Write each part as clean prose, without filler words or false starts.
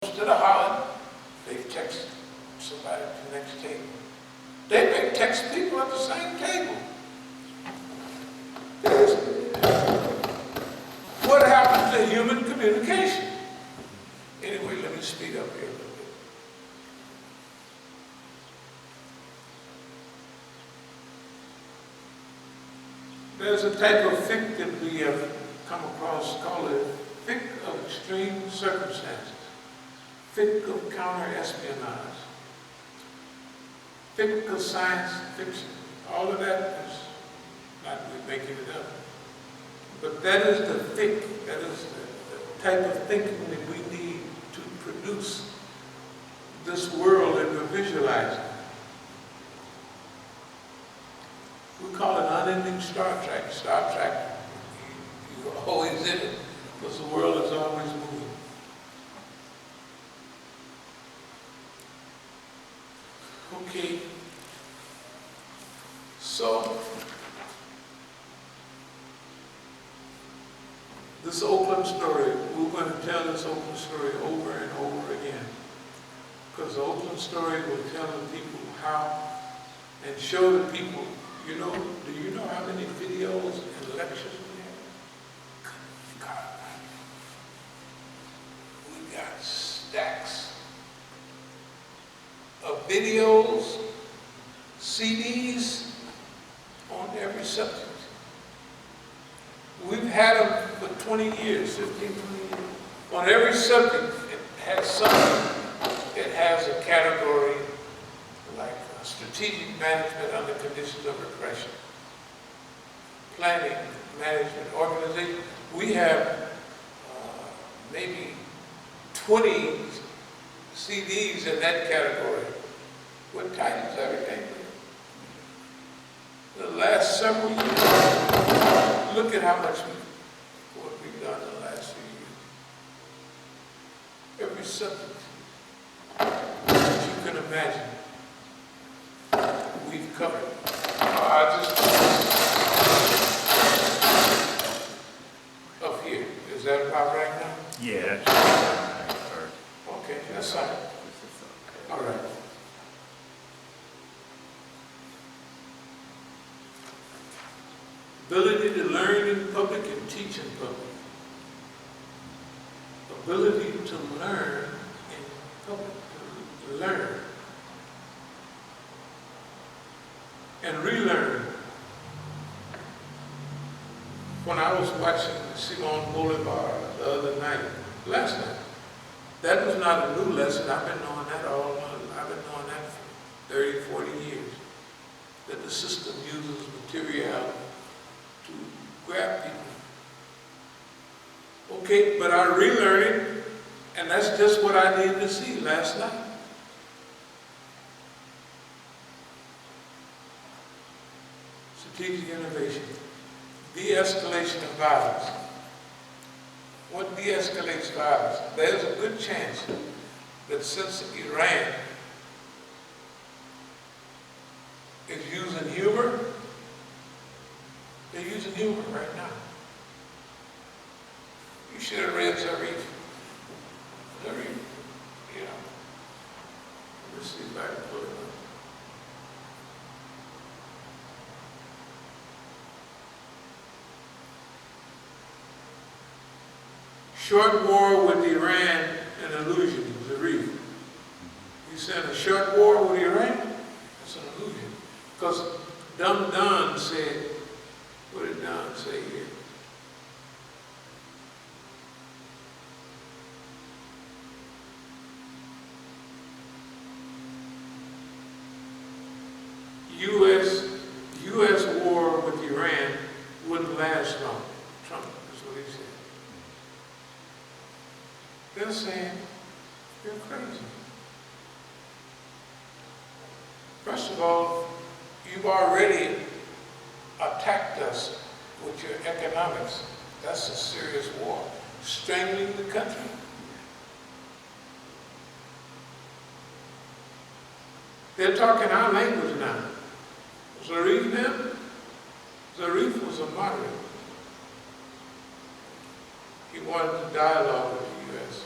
to the Holland, they text somebody at the next table. They may text people at the same table. What happens to human communication? Anyway, let me speed up here a little bit. There's a type of fiqh that we have come across called a fiqh of extreme circumstances, fiqh of counter-espionage, fiqh of science fiction. All of that is not making it up. But that is the fiqh, that is the type of thinking that we need to produce this world that we're visualizing. We call it unending Star Trek. Star Trek, you're always in it, because the world is always moving. Okay, so this Oakland story, we're going to tell this Oakland story over and over again, because the Oakland story will tell the people how and show the people. You know, do you know how many videos and lectures we have? Good God. We got stacks of videos, CDs on every subject. We've had them for 20 years, 15, 20 years. On every subject, it has something. It has a category like strategic management under conditions of repression, planning, management, organization. We have maybe 20 CDs in that category with titles, everything. The last several years, look at how much what we've done in the last few years. Every subject that you can imagine, we've covered. Up here, is that about right now? Yeah. Okay, that's fine. All right. Ability to learn in public and teach in public. Ability to learn in public, to learn and relearn. When I was watching Simon Bolivar the other night, last night, that was not a new lesson. I've been knowing that I've been knowing that for 30, 40 years. That the system uses material to grab people. Okay, but I relearned, and that's just what I needed to see last night. Strategic innovation, de-escalation of violence. What de-escalates violence? There's a good chance that since Iran is using humor, they're using humor right now. You should have read Zarif. Zarif, you know. Let's see if I can pull it up. Short war with Iran, an illusion, Zarif. He said a short war with Iran? That's an illusion. Because Don said, what did Don say here? U.S. war with Iran wouldn't last long. Trump is what he said. They're saying, you're crazy. First of all, you've already attacked us with your economics. That's a serious war. Strangling the country. They're talking our language now. Zarif them? Zarif was a moderate. He wanted to dialogue with the U.S.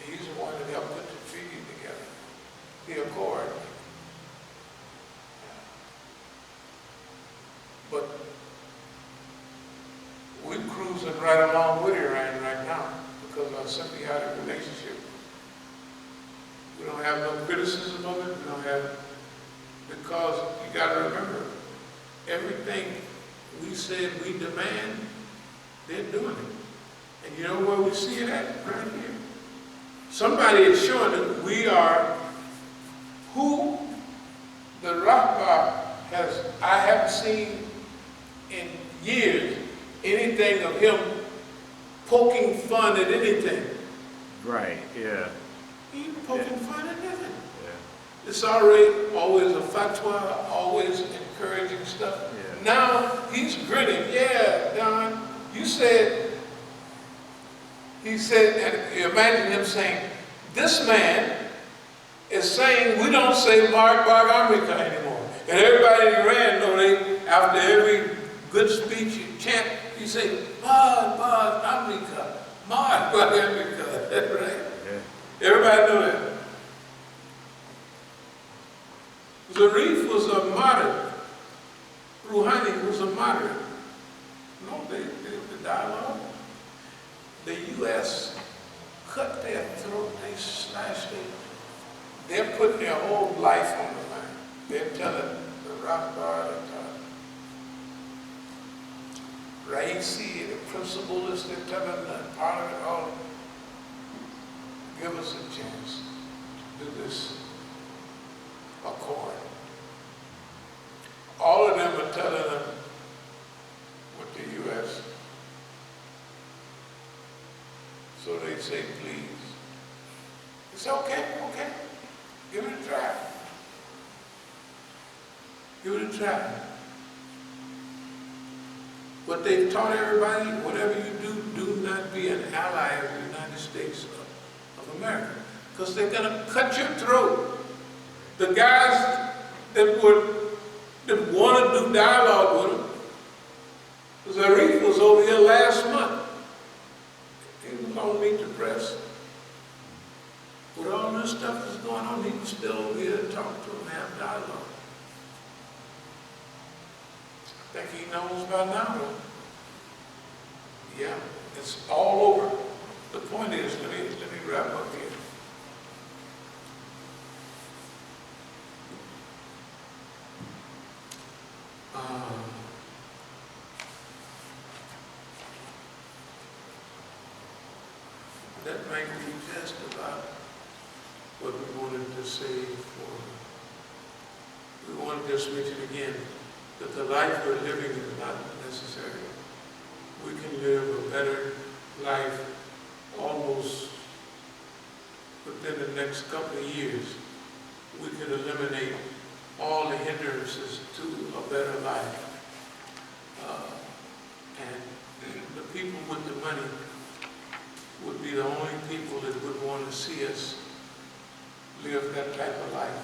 He's the one that helped you got to remember, everything we said we demand, they're doing it. And you know where we see it at? Right here. Somebody is showing that we are who the Rahbar has. I haven't seen in years anything of him poking fun at anything. Right, yeah. He ain't poking fun at nothing. Yeah. It's already always a fatwa, always encouraging stuff. Yeah. Now he's grinning. Yeah, Don, you said, he said, and imagine him saying, this man is saying we don't say Mark America anymore. And everybody in Iran know they, after every good speech you chant, you say, Mark America, Mark America, right? Yeah. Everybody know that. Zarif was a moderate. Rouhani was a moderate. No, the dialogue. The U.S. cut their throat, they slashed it. They're putting their whole life on the line. They're telling the Rahbar, the Raisi, the principalists, they're telling the parliament, all, give us a chance to do this accord. All of them are telling them with the U.S. So they say, please. It's okay, okay. Give it a try. Give it a try. What they've taught everybody, whatever you do, do not be an ally of the United States of America. Because they're going to cut your throat. The guys that want to do dialogue with them, Zarif was over here last month. He was on Meet the Press. With all this stuff that's going on, he was still over here to talk to him, have dialogue. I think he knows by now, though. Yeah, it's all over. The point is, let me wrap up here. That might be just about what we wanted to say for. We want to just mention again that the life we're living is not necessary. We can live a better life almost within the next couple of years. We can eliminate all the hindrances to a better life. And the people with the money would be the only people that would want to see us live that type of life.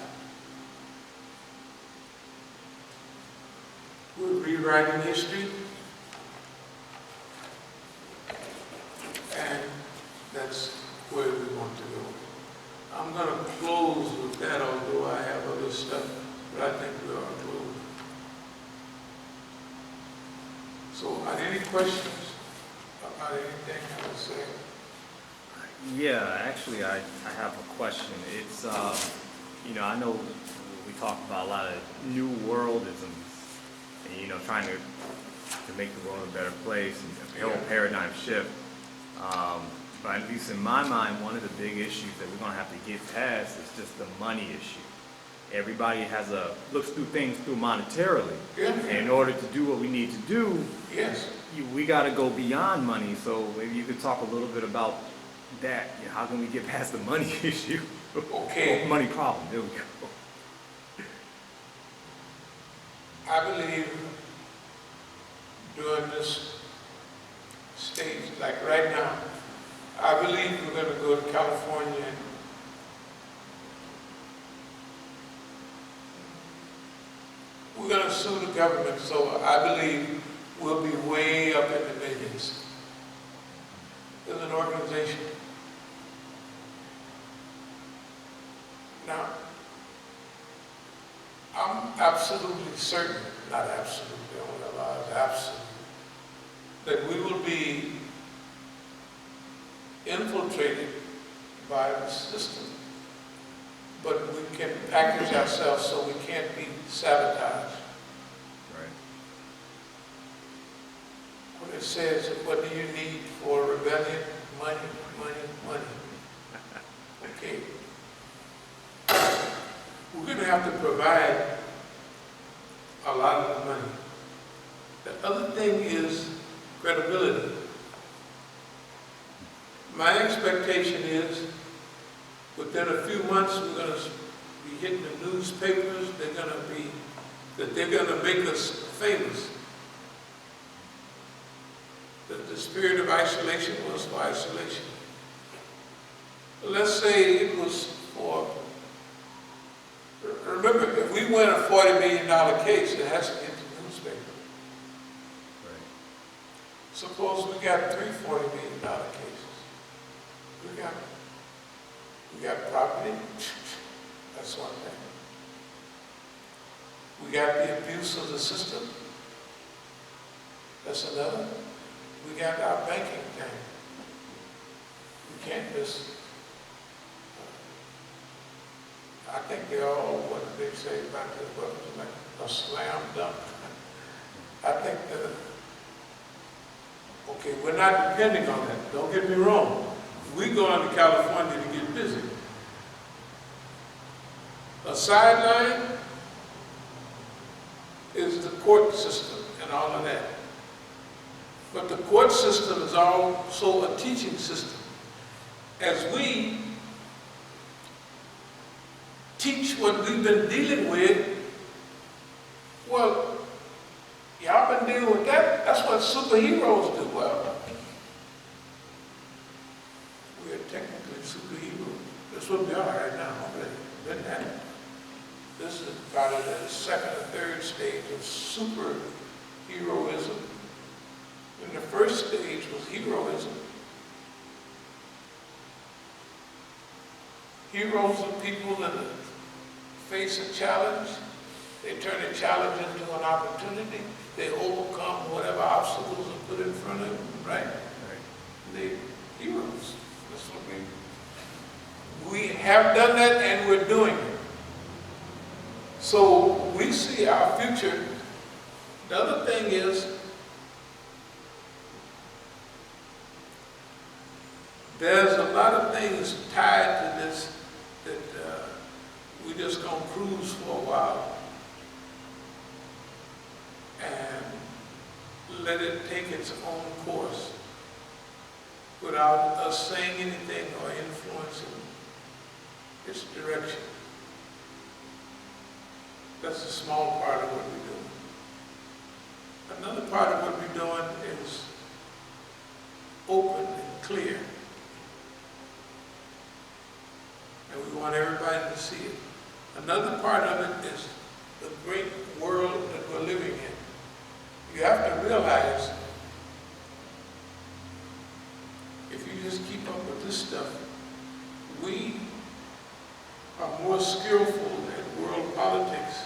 We're rewriting history, and that's where we want to go. I'm going to close with that, although I have other stuff, but I think we are close. So, are there any questions about anything I was saying? Yeah, actually, I have a question. It's, I know we talk about a lot of new worldisms, and, trying to make the world a better place and the whole paradigm shift. But at least in my mind, one of the big issues that we're going to have to get past is just the money issue. Everybody looks through things monetarily. Yeah. And in order to do what we need to do, yes, we got to go beyond money. So maybe you could talk a little bit about that. How can we get past the money issue? Okay. Money problem. There we go. I believe during this stage, like right now, I believe we're going to go to California and we're going to sue the government, so I believe we'll be way up in the millions. There's an organization. Now, I'm absolutely certain, not absolutely, I want to lie, absolute, that we will be infiltrated by the system, but we can package ourselves so we can't be sabotaged. Right. When it says, what do you need for rebellion? Money, money, money. Okay. We're going to have to provide a lot of the money. The other thing is credibility. My expectation is within a few months we're going to be hitting the newspapers. They're going to make us famous. That the spirit of isolation was for isolation. Let's say it was for, remember, if we win a $40 million case, it has to get to the newspaper. Right. Suppose we got three $40 million cases. We got property. That's one thing. We got the abuse of the system. That's another. We got our banking thing. We can't just, I think they're all, what do they say about this, what was it, like a slam dunk. I think that, okay, we're not depending on that, don't get me wrong. We go into California to get busy. A sideline is the court system and all of that. But the court system is also a teaching system. As we teach what we've been dealing with, well, y'all been dealing with that. That's what superheroes do. Well, we're technically superheroes. That's what we are right now. Been that. This is probably the second or third stage of superheroism. And the first stage was heroism. Heroes are people that face a challenge. They turn a challenge into an opportunity. They overcome whatever obstacles are put in front of them, right? They're heroes. That's what we have done that, and we're doing it. So we see our future. The other thing is, there's a lot of things tied to this that we just gonna cruise for a while and let it take its own course without us saying anything or influencing its direction. That's a small part of what we're doing. Another part of what we're doing is open and clear. And we want everybody to see it. Another part of it is the great world that we're living in. You have to realize, if you just keep up with this stuff, we are more skillful at world politics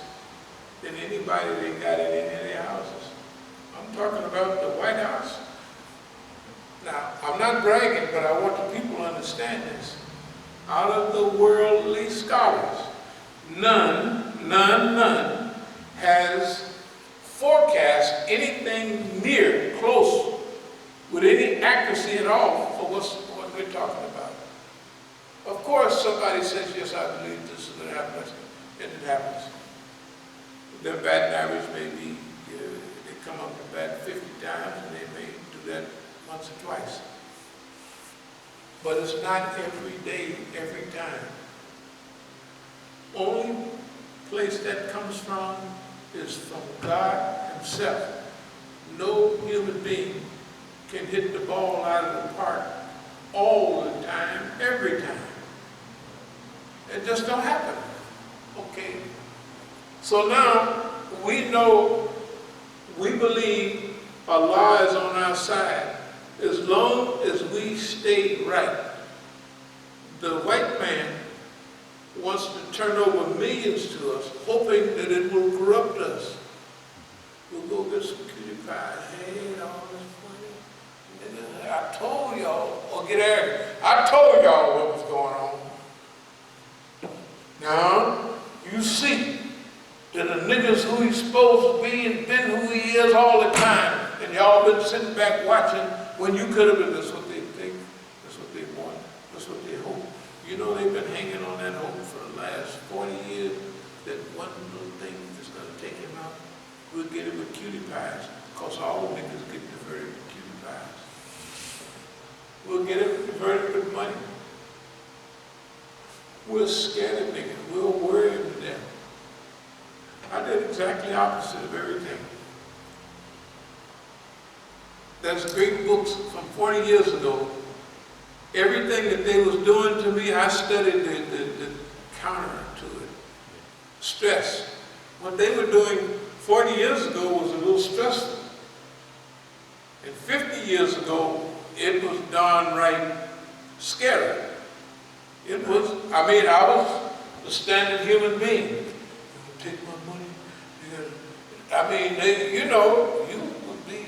than anybody they got in any of their houses. I'm talking about the White House. Now, I'm not bragging, but I want the people to understand this. Out of the worldly scholars, none has forecast anything near close with any accuracy at all for what we're talking about. Of course, somebody says, yes, I believe this is going to happen, and it happens. Their batting average may be, they come up to bat 50 times, and they may do that once or twice. But it's not every day, every time. Only place that comes from is from God Himself. No human being can hit the ball out of the park all the time, every time. It just don't happen. Okay. So now we know, we believe Allah is on our side. As long as we stay right. The white man wants to turn over millions to us, hoping that it will corrupt us. We'll go get some cutie pie. Hey, all this money. I told y'all, or get arrogant. I told y'all what was going on. Now you see that a nigga's who he's supposed to be and been who he is all the time, and y'all been sitting back watching when you could have been. That's what they think, that's what they want, that's what they hope. You know they've been hanging on that hope for the last 40 years, that one little thing is going to take him out. We'll get him with cutie pies, because all niggas get diverted with cutie pies. We'll get him diverted with money. We'll scare the nigga, we'll worry him to death. I did exactly opposite of everything. There's great books from 40 years ago. Everything that they was doing to me, I studied the counter to it. Stress. What they were doing 40 years ago was a little stressful. And 50 years ago, it was darn right scary. It was, I mean, I was a standard human being. You gonna take my money? I mean, you know, you would be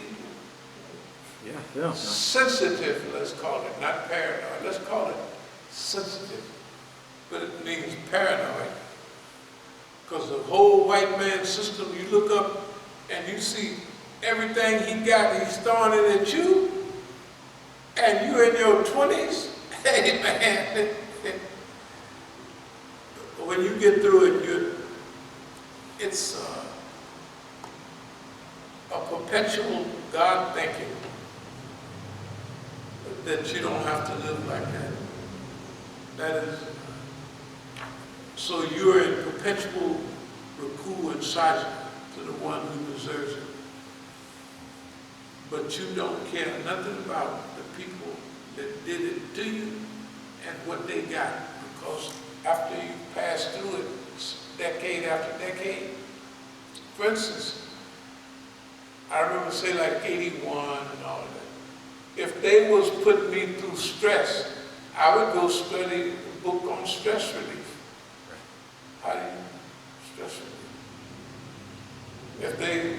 sensitive, let's call it, not paranoid. Let's call it sensitive. But it means paranoid. Because the whole white man system, you look up and you see everything he got, he's throwing it at you, and you're in your 20s. Hey, man. When you get through it, it's a perpetual God thinking that you don't have to live like that. That is, so you're in perpetual ruku and sajda to the one who deserves it. But you don't care nothing about the people that did it to you and what they got, because after you pass through it, decade after decade. For instance, I remember say like 81 and all of that. If they was putting me through stress, I would go study a book on stress relief. How do you stress relief? If they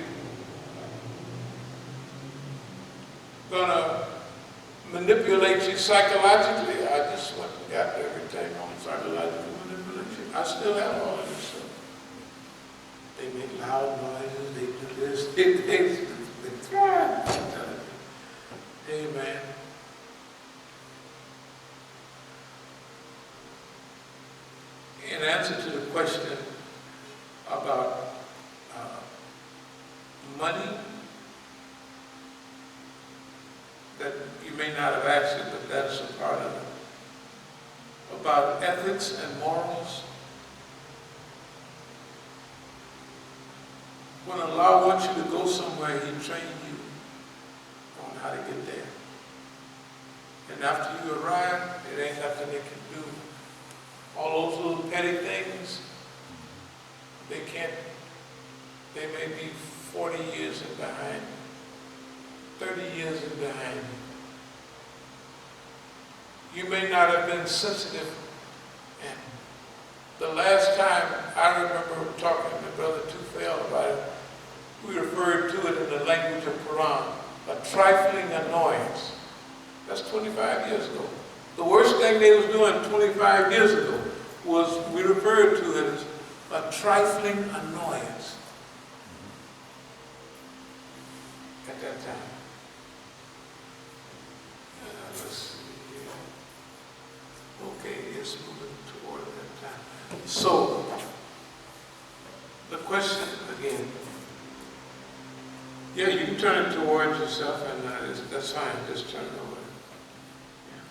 gonna manipulate you psychologically, I just went and got everything on psychological manipulation. I still have all of this stuff. They make loud noises, they do this, they thrive. Hey, man. In answer to the question about money, that you may not have asked it, but that's a part of it. About ethics and morals. When Allah wants you to go somewhere, He trains you on how to get there. And after you arrive, it ain't nothing they can do. All those little petty things, they may be 40 years in behind, 30 years in behind. You may not have been sensitive. And the last time I remember talking to Brother Tufel about it, we referred to it in the language of Quran, a trifling annoyance. That's 25 years ago. The worst thing they was doing 25 years ago was we referred to it as a trifling annoyance at that time. Let's see here. Okay, it's moving toward that time. So, the question again, yeah, you can turn it towards yourself, and that's fine, just turn it over. Yeah.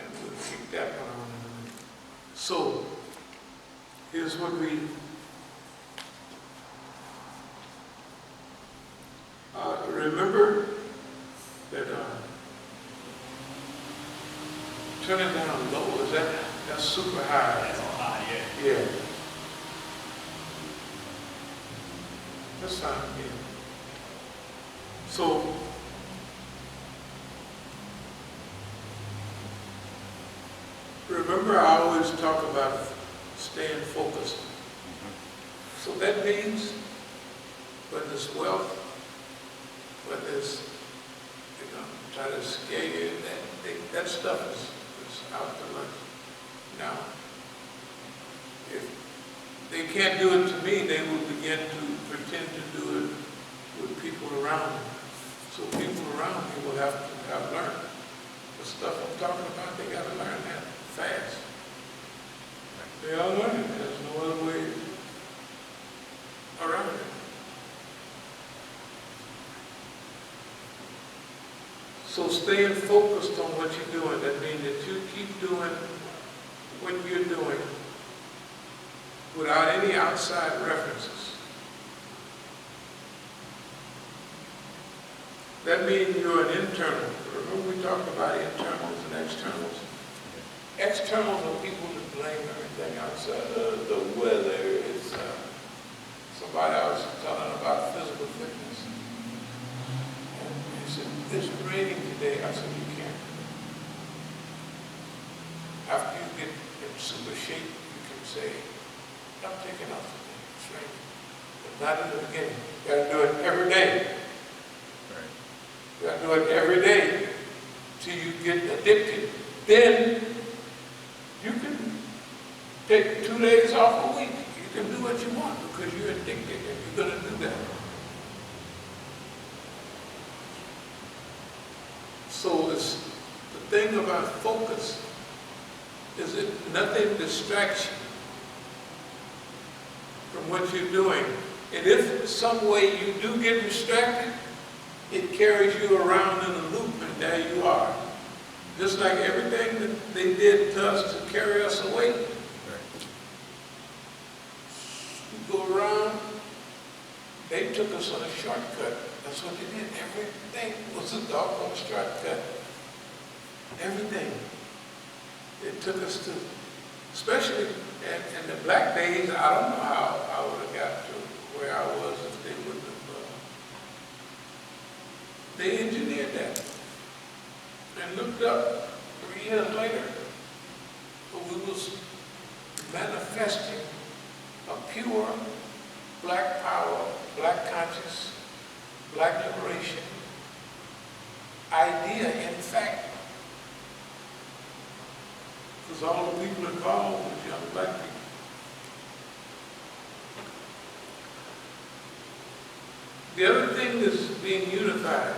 And we'll keep that one on. So, here's what we remember that turn it down low. Is that's super high? That's all high, yeah. Yeah. That's fine, yeah. So, remember I always talk about staying focused. So that means whether it's wealth, whether it's, try to scare you, that stuff is out to lunch. Now, if they can't do it to me, they will begin to pretend to do it with people around me. So people around me will have to have learned the stuff I'm talking about. They got to learn that fast. They all learn it. There's no other way around it. So staying focused on what you're doing, that means that you keep doing what you're doing without any outside references. That means you're an internal. Remember we talked about internals and externals? Externals are people that blame everything outside. The weather is, somebody else was telling about physical fitness. And he said, it's raining today. I said, you can't. After you get in super shape, you can say, I'm taking off today. It's raining. But not in the beginning. You gotta do it every day. Right. You gotta do it every day till you get addicted. Then you can take 2 days off a week. You can do what you want because you're addicted and you're gonna do that. So it's the thing about focus is that nothing distracts you from what you're doing. And if some way you do get distracted, it carries you around in a loop and there you are. Just like everything that they did to us to carry us away. You go around, they took us on a shortcut. That's what they did. Everything was a doggone shortcut. Everything. It took us to, especially in the black days, I don't know how I would have got to where I was if they wouldn't have. They engineered that. And looked up 3 years later, we was manifesting a pure black power, black conscious, black liberation idea, in fact. Because all the people involved were young black people. The other thing is being unified.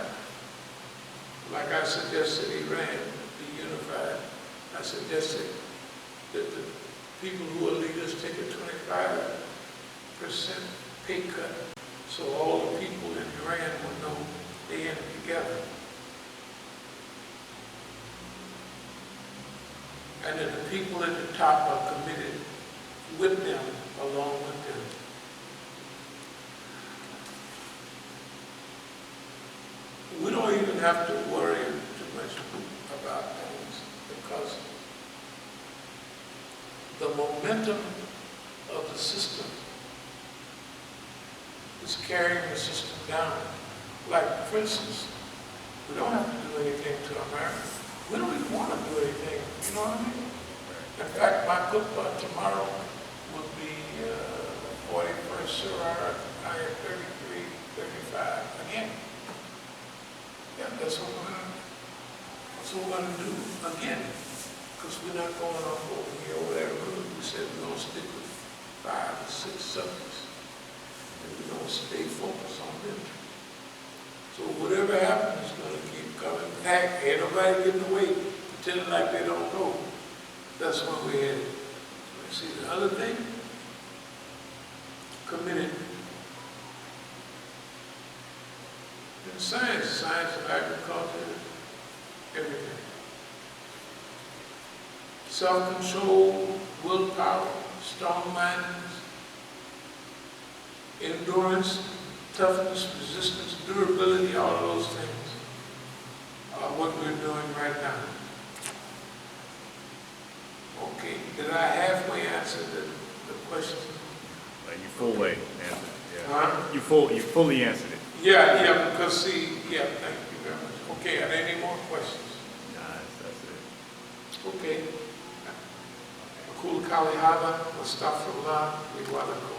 Like I suggested Iran be unified. I suggested that the people who are leaders take a 25% pay cut so all the people in Iran will know they in it together. And that the people at the top are committed with them, along with them. We don't even have to worry too much about things because the momentum of the system is carrying the system down. Like, for instance, we don't have to do anything to America. We don't even want to do anything, you know what I mean? In fact, my khutbah tomorrow will be 41st Surah, ayah 33, 35, again. Yeah, that's what we're going to do again. Because we're not going off over here, over there. We said we're going to stick with 5 or 6 subjects. And we're going to stay focused on them. So whatever happens is going to keep coming back. Ain't nobody getting away, pretending like they don't know. That's where we're headed. See, the other thing, committed. In science of agriculture, everything. Self-control, willpower, strong-mindedness, endurance, toughness, resistance, durability, all of those things are what we're doing right now. Okay, did I halfway answer the question? You fully answered it. Yeah. Huh? You fully answered it. Yeah, because see, yeah, thank you very much. Okay, are there any more questions? Nice, that's it. Okay. Akul Kali Hada, Astaghfirullah, we want to go.